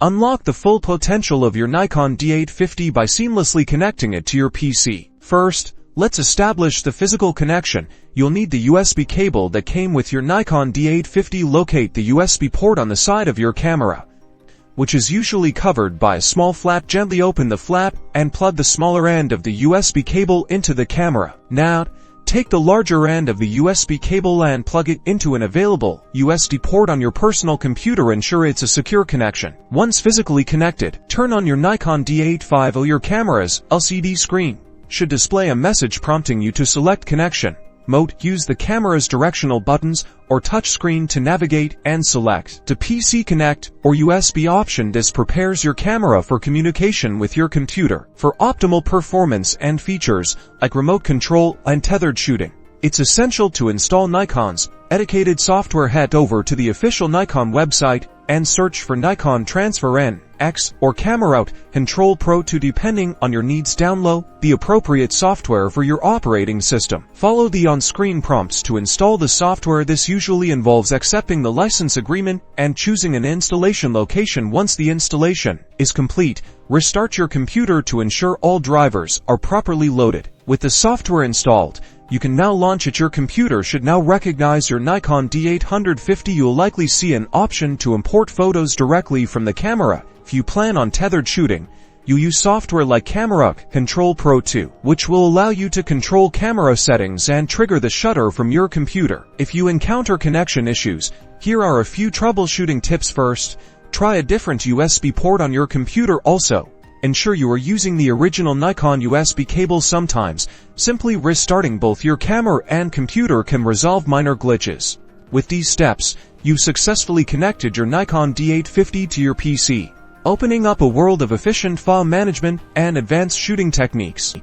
Unlock the full potential of your Nikon D850 by seamlessly connecting it to your PC. First, let's establish the physical connection. You'll need the USB cable that came with your Nikon D850. Locate the USB port on the side of your camera, which is usually covered by a small flap. Gently open the flap and plug the smaller end of the USB cable into the camera. Now, take the larger end of the USB cable and plug it into an available USB port on your personal computer. Ensure it's a secure connection. Once physically connected, turn on your Nikon D850. Your camera's LCD screen should display a message prompting you to select connection mode. Use the camera's directional buttons or touch screen to navigate and select the PC Connect or USB option. This prepares your camera for communication with your computer. For optimal performance and features like remote control and tethered shooting, it's essential to install Nikon's dedicated software. Head over to the official Nikon website and search for Nikon Transfer NX or CameraOut Control Pro 2. Depending on your needs, download the appropriate software for your operating system. Follow the on-screen prompts to install the software. This usually involves accepting the license agreement and choosing an installation location. Once the installation is complete, restart your computer to ensure all drivers are properly loaded. With the software installed, you can now launch it. Your computer should now recognize your Nikon D850. You'll likely see an option to import photos directly from the camera. If you plan on tethered shooting, you use software like CameraOut Control Pro 2, which will allow you to control camera settings and trigger the shutter from your computer. If you encounter connection issues, here are a few troubleshooting tips. First, try a different USB port on your computer. Also, ensure you are using the original Nikon USB cable. Sometimes, simply restarting both your camera and computer can resolve minor glitches. With these steps, you've successfully connected your Nikon D850 to your PC, opening up a world of efficient file management and advanced shooting techniques.